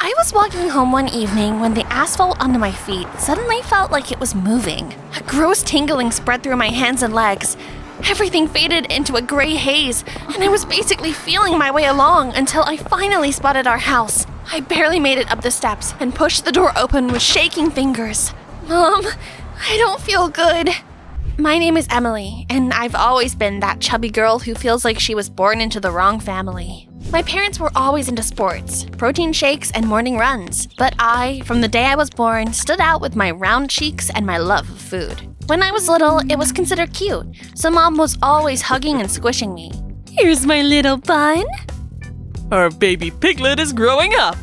I was walking home one evening when the asphalt under my feet suddenly felt like it was moving. A gross tingling spread through my hands and legs. Everything faded into a gray haze, and I was basically feeling my way along until I finally spotted our house. I barely made it up the steps and pushed the door open with shaking fingers. Mom, I don't feel good. My name is Emily, and I've always been that chubby girl who feels like she was born into the wrong family. My parents were always into sports, protein shakes, and morning runs, but I, from the day I was born, stood out with my round cheeks and my love of food. When I was little, it was considered cute, so Mom was always hugging and squishing me. Here's my little bun. Our baby piglet is growing up.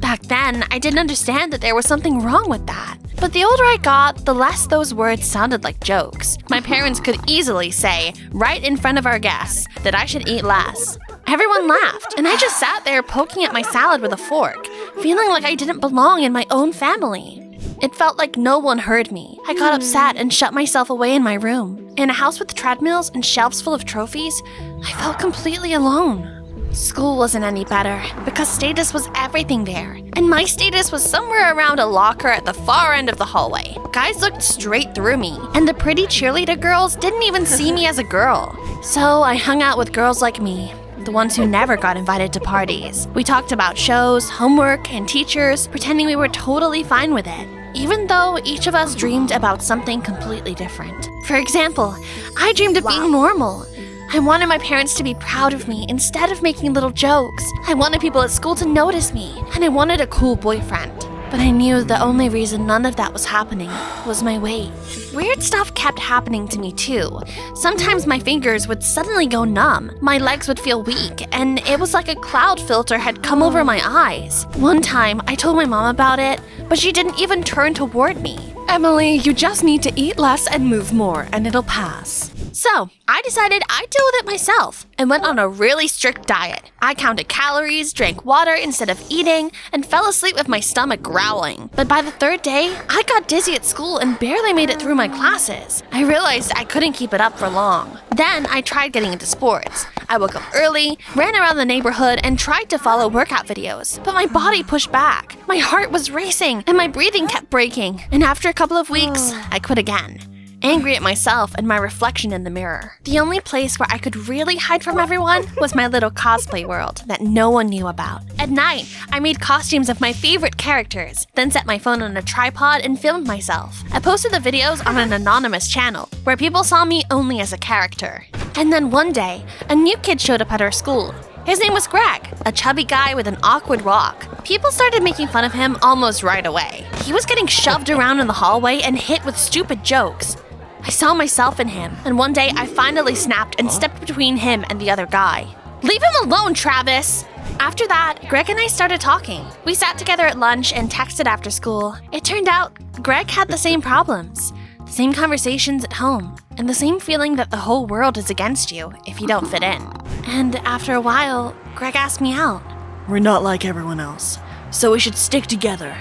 Back then, I didn't understand that there was something wrong with that. But the older I got, the less those words sounded like jokes. My parents could easily say, right in front of our guests, that I should eat less. Everyone laughed, and I just sat there poking at my salad with a fork, feeling like I didn't belong in my own family. It felt like no one heard me. I got upset and shut myself away in my room. In a house with treadmills and shelves full of trophies, I felt completely alone. School wasn't any better, because status was everything there, and my status was somewhere around a locker at the far end of the hallway. Guys looked straight through me, and the pretty cheerleader girls didn't even see me as a girl. So I hung out with girls like me, the ones who never got invited to parties. We talked about shows, homework, and teachers, pretending we were totally fine with it, even though each of us dreamed about something completely different. For example, I dreamed of being normal. I wanted my parents to be proud of me instead of making little jokes. I wanted people at school to notice me, and I wanted a cool boyfriend. But I knew the only reason none of that was happening was my weight. Weird stuff kept happening to me too. Sometimes my fingers would suddenly go numb, my legs would feel weak, and it was like a cloud filter had come over my eyes. One time, I told my mom about it, but she didn't even turn toward me. Emily, you just need to eat less and move more, and it'll pass. So, I decided I'd deal with it myself and went on a really strict diet. I counted calories, drank water instead of eating, and fell asleep with my stomach growling. But by the third day, I got dizzy at school and barely made it through my classes. I realized I couldn't keep it up for long. Then I tried getting into sports. I woke up early, ran around the neighborhood, and tried to follow workout videos. But my body pushed back. My heart was racing, and my breathing kept breaking. And after a couple of weeks, I quit again. Angry at myself and my reflection in the mirror. The only place where I could really hide from everyone was my little cosplay world that no one knew about. At night, I made costumes of my favorite characters, then set my phone on a tripod and filmed myself. I posted the videos on an anonymous channel, where people saw me only as a character. And then one day, a new kid showed up at our school. His name was Greg, a chubby guy with an awkward walk. People started making fun of him almost right away. He was getting shoved around in the hallway and hit with stupid jokes. I saw myself in him, and one day I finally snapped and stepped between him and the other guy. Leave him alone, Travis! After that, Greg and I started talking. We sat together at lunch and texted after school. It turned out Greg had the same problems, the same conversations at home, and the same feeling that the whole world is against you if you don't fit in. And after a while, Greg asked me out. We're not like everyone else, so we should stick together.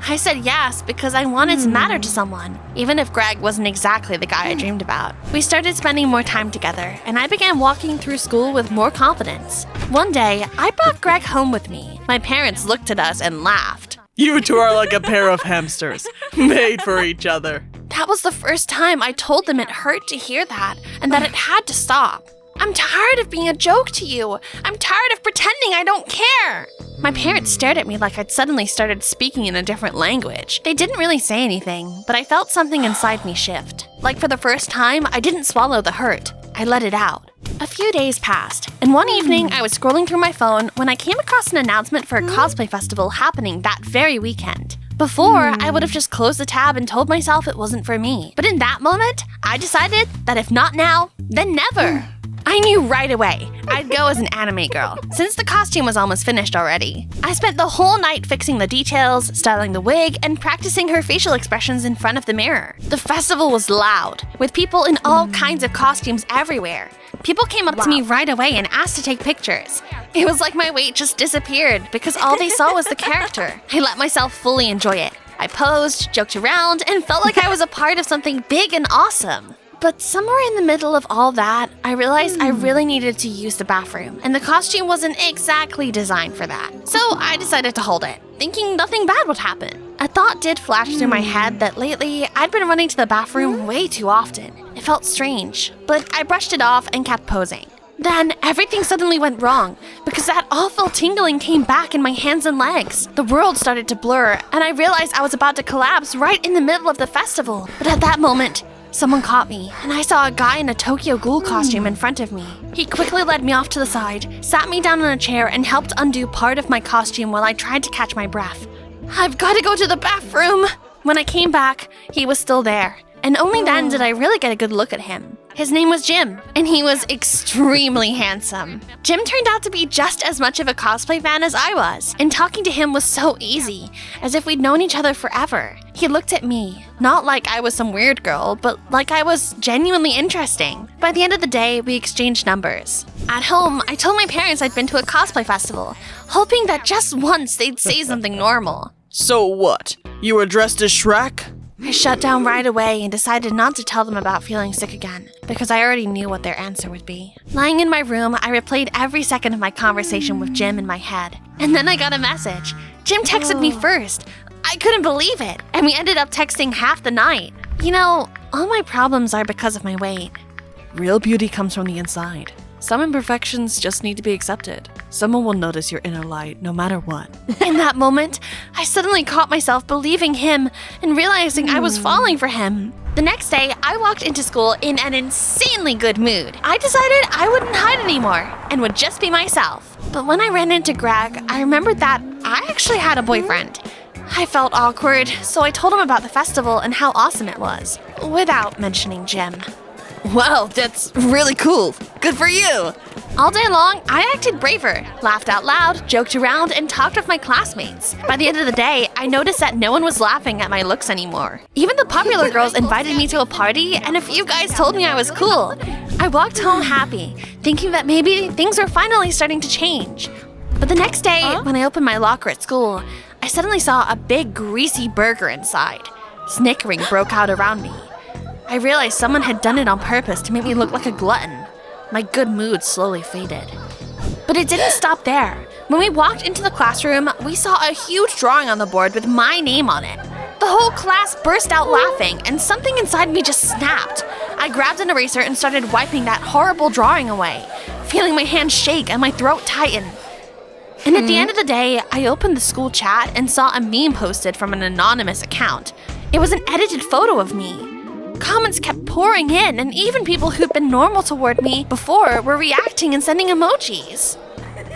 I said yes because I wanted to matter to someone, even if Greg wasn't exactly the guy I dreamed about. We started spending more time together, and I began walking through school with more confidence. One day, I brought Greg home with me. My parents looked at us and laughed. You two are like a pair of hamsters, made for each other. That was the first time I told them it hurt to hear that, and that it had to stop. I'm tired of being a joke to you. I'm tired of pretending I don't care. My parents stared at me like I'd suddenly started speaking in a different language. They didn't really say anything, but I felt something inside me shift. Like for the first time, I didn't swallow the hurt. I let it out. A few days passed, and one evening I was scrolling through my phone when I came across an announcement for a cosplay festival happening that very weekend. Before, I would have just closed the tab and told myself it wasn't for me. But in that moment, I decided that if not now, then never. I knew right away I'd go as an anime girl, since the costume was almost finished already. I spent the whole night fixing the details, styling the wig, and practicing her facial expressions in front of the mirror. The festival was loud, with people in all kinds of costumes everywhere. People came up to me right away and asked to take pictures. It was like my weight just disappeared because all they saw was the character. I let myself fully enjoy it. I posed, joked around, and felt like I was a part of something big and awesome. But somewhere in the middle of all that, I realized I really needed to use the bathroom, and the costume wasn't exactly designed for that. So I decided to hold it, thinking nothing bad would happen. A thought did flash through my head that lately I'd been running to the bathroom way too often. It felt strange, but I brushed it off and kept posing. Then everything suddenly went wrong because that awful tingling came back in my hands and legs. The world started to blur, and I realized I was about to collapse right in the middle of the festival. But at that moment, someone caught me, and I saw a guy in a Tokyo Ghoul costume in front of me. He quickly led me off to the side, sat me down on a chair, and helped undo part of my costume while I tried to catch my breath. I've got to go to the bathroom! When I came back, he was still there, and only then did I really get a good look at him. His name was Jim, and he was extremely handsome. Jim turned out to be just as much of a cosplay fan as I was, and talking to him was so easy, as if we'd known each other forever. He looked at me, not like I was some weird girl, but like I was genuinely interesting. By the end of the day, we exchanged numbers. At home, I told my parents I'd been to a cosplay festival, hoping that just once they'd say something normal. So what? You were dressed as Shrek? I shut down right away and decided not to tell them about feeling sick again, because I already knew what their answer would be. Lying in my room, I replayed every second of my conversation with Jim in my head. And then I got a message. Jim texted me first. I couldn't believe it, and we ended up texting half the night. You know, all my problems are because of my weight. Real beauty comes from the inside. Some imperfections just need to be accepted. Someone will notice your inner light no matter what. In that moment, I suddenly caught myself believing him and realizing I was falling for him. The next day, I walked into school in an insanely good mood. I decided I wouldn't hide anymore and would just be myself. But when I ran into Greg, I remembered that I actually had a boyfriend. I felt awkward, so I told him about the festival and how awesome it was, without mentioning Jim. Wow, that's really cool. Good for you. All day long, I acted braver, laughed out loud, joked around, and talked with my classmates. By the end of the day, I noticed that no one was laughing at my looks anymore. Even the popular girls invited me to a party, and a few guys told me I was cool. I walked home happy, thinking that maybe things were finally starting to change. But the next day, when I opened my locker at school, I suddenly saw a big, greasy burger inside. Snickering broke out around me. I realized someone had done it on purpose to make me look like a glutton. My good mood slowly faded. But it didn't stop there. When we walked into the classroom, we saw a huge drawing on the board with my name on it. The whole class burst out laughing, and something inside me just snapped. I grabbed an eraser and started wiping that horrible drawing away, feeling my hands shake and my throat tighten. And at the end of the day, I opened the school chat and saw a meme posted from an anonymous account. It was an edited photo of me. Comments kept pouring in, and even people who'd been normal toward me before were reacting and sending emojis.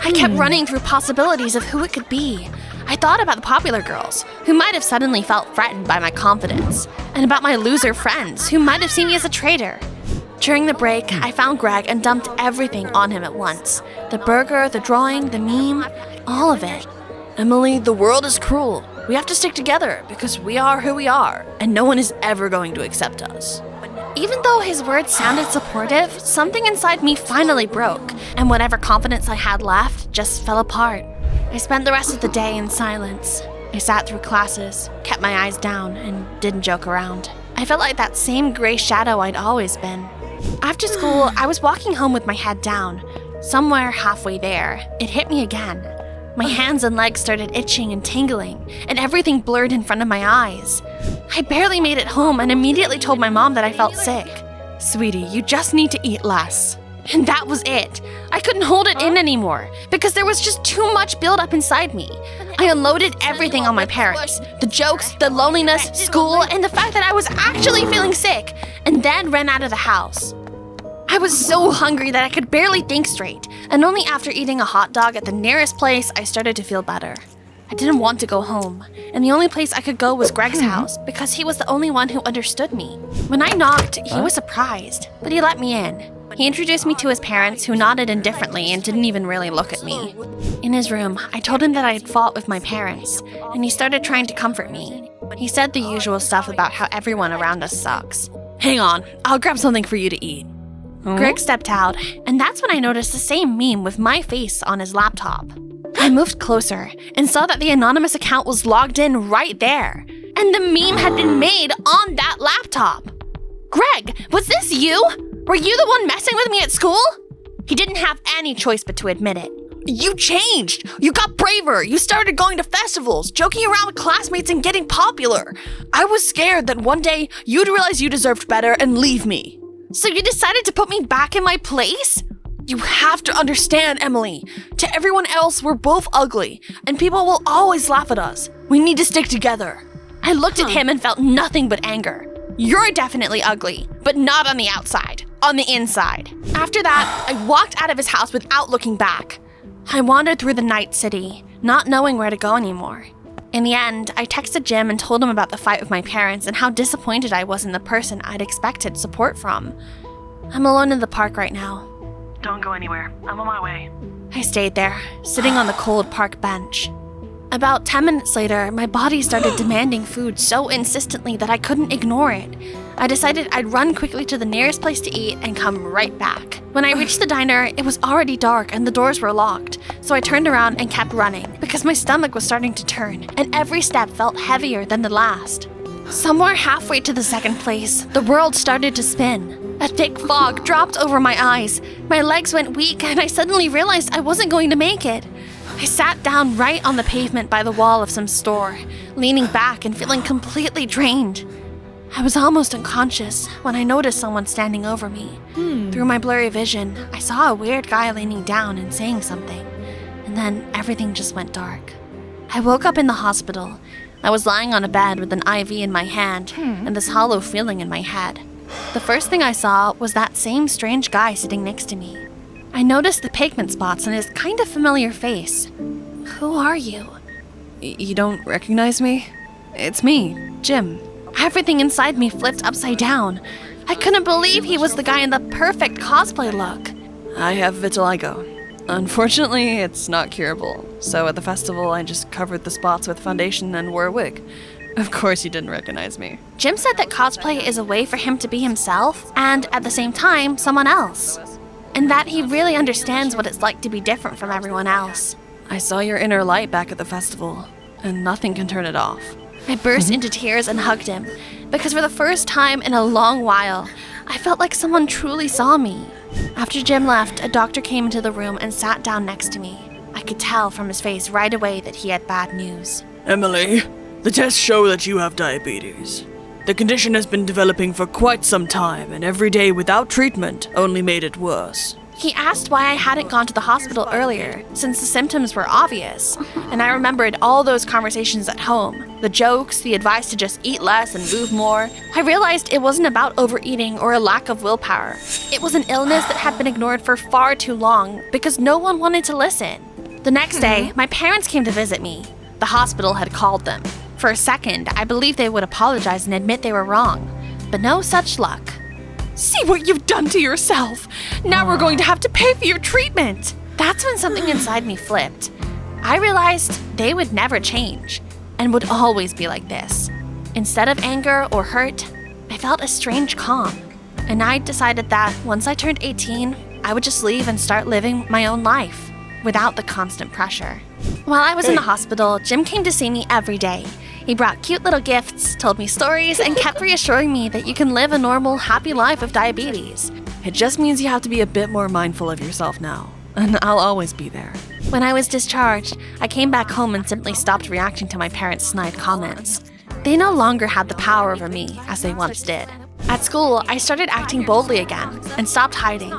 I kept running through possibilities of who it could be. I thought about the popular girls, who might have suddenly felt threatened by my confidence, and about my loser friends, who might have seen me as a traitor. During the break, I found Greg and dumped everything on him at once. The burger, the drawing, the meme, all of it. Emily, the world is cruel. We have to stick together because we are who we are, and no one is ever going to accept us. Even though his words sounded supportive, something inside me finally broke, and whatever confidence I had left just fell apart. I spent the rest of the day in silence. I sat through classes, kept my eyes down, and didn't joke around. I felt like that same gray shadow I'd always been. After school, I was walking home with my head down. Somewhere halfway there, it hit me again. My hands and legs started itching and tingling, and everything blurred in front of my eyes. I barely made it home and immediately told my mom that I felt sick. Sweetie, you just need to eat less. And that was it. I couldn't hold it in anymore because there was just too much buildup inside me. I unloaded everything on my parents. The jokes, the loneliness, school, and the fact that I was actually feeling sick, and then ran out of the house. I was so hungry that I could barely think straight, and only after eating a hot dog at the nearest place I started to feel better. I didn't want to go home, and the only place I could go was Greg's house because he was the only one who understood me. When I knocked, he was surprised, but he let me in. He introduced me to his parents, who nodded indifferently and didn't even really look at me. In his room, I told him that I had fought with my parents, and he started trying to comfort me. He said the usual stuff about how everyone around us sucks. Hang on, I'll grab something for you to eat. Greg stepped out, and that's when I noticed the same meme with my face on his laptop. I moved closer and saw that the anonymous account was logged in right there, and the meme had been made on that laptop. Greg, was this you? Were you the one messing with me at school? He didn't have any choice but to admit it. You changed! You got braver! You started going to festivals, joking around with classmates and getting popular! I was scared that one day you'd realize you deserved better and leave me. So you decided to put me back in my place? You have to understand, Emily. To everyone else, we're both ugly, and people will always laugh at us. We need to stick together. I looked at him and felt nothing but anger. You're definitely ugly, but not on the outside, on the inside. After that, I walked out of his house without looking back. I wandered through the night city, not knowing where to go anymore. In the end, I texted Jim and told him about the fight with my parents and how disappointed I was in the person I'd expected support from. I'm alone in the park right now. Don't go anywhere. I'm on my way. I stayed there, sitting on the cold park bench. About 10 minutes later, my body started demanding food so insistently that I couldn't ignore it. I decided I'd run quickly to the nearest place to eat and come right back. When I reached the diner, it was already dark and the doors were locked, so I turned around and kept running because my stomach was starting to turn, and every step felt heavier than the last. Somewhere halfway to the second place, the world started to spin. A thick fog dropped over my eyes, my legs went weak, and I suddenly realized I wasn't going to make it. I sat down right on the pavement by the wall of some store, leaning back and feeling completely drained. I was almost unconscious when I noticed someone standing over me. Through my blurry vision, I saw a weird guy leaning down and saying something, and then everything just went dark. I woke up in the hospital. I was lying on a bed with an IV in my hand and this hollow feeling in my head. The first thing I saw was that same strange guy sitting next to me. I noticed the pigment spots on his kind of familiar face. Who are you? You don't recognize me? It's me, Jim. Everything inside me flipped upside down. I couldn't believe he was the guy in the perfect cosplay look. I have vitiligo. Unfortunately, it's not curable. So at the festival, I just covered the spots with foundation and wore a wig. Of course you didn't recognize me. Jim said that cosplay is a way for him to be himself and, at the same time, someone else. And that he really understands what it's like to be different from everyone else. I saw your inner light back at the festival, and nothing can turn it off. I burst into tears and hugged him, because for the first time in a long while, I felt like someone truly saw me. After Jim left, a doctor came into the room and sat down next to me. I could tell from his face right away that he had bad news. Emily, the tests show that you have diabetes. The condition has been developing for quite some time, and every day without treatment only made it worse. He asked why I hadn't gone to the hospital earlier, since the symptoms were obvious, and I remembered all those conversations at home, the jokes, the advice to just eat less and move more. I realized it wasn't about overeating or a lack of willpower. It was an illness that had been ignored for far too long because no one wanted to listen. The next day, my parents came to visit me. The hospital had called them. For a second, I believed they would apologize and admit they were wrong, but no such luck. See what you've done to yourself! Now we're going to have to pay for your treatment! That's when something inside me flipped. I realized they would never change and would always be like this. Instead of anger or hurt, I felt a strange calm. And I decided that once I turned 18, I would just leave and start living my own life without the constant pressure. While I was in the hospital, Jim came to see me every day. He brought cute little gifts, told me stories, and kept reassuring me that you can live a normal, happy life with diabetes. It just means you have to be a bit more mindful of yourself now, and I'll always be there. When I was discharged, I came back home and simply stopped reacting to my parents' snide comments. They no longer had the power over me as they once did. At school, I started acting boldly again and stopped hiding.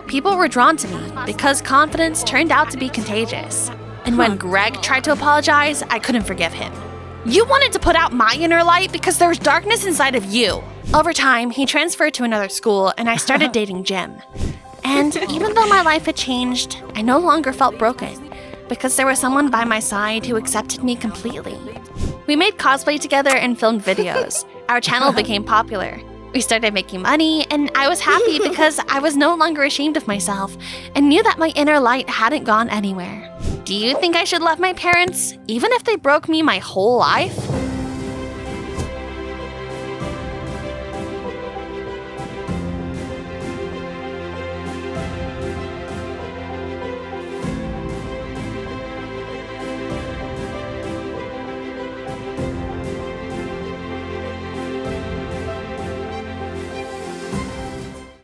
People were drawn to me because confidence turned out to be contagious. And when Greg tried to apologize, I couldn't forgive him. You wanted to put out my inner light because there was darkness inside of you. Over time, he transferred to another school and I started dating Jim. And even though my life had changed, I no longer felt broken because there was someone by my side who accepted me completely. We made cosplay together and filmed videos. Our channel became popular. We started making money, and I was happy because I was no longer ashamed of myself and knew that my inner light hadn't gone anywhere. Do you think I should love my parents, even if they broke me my whole life?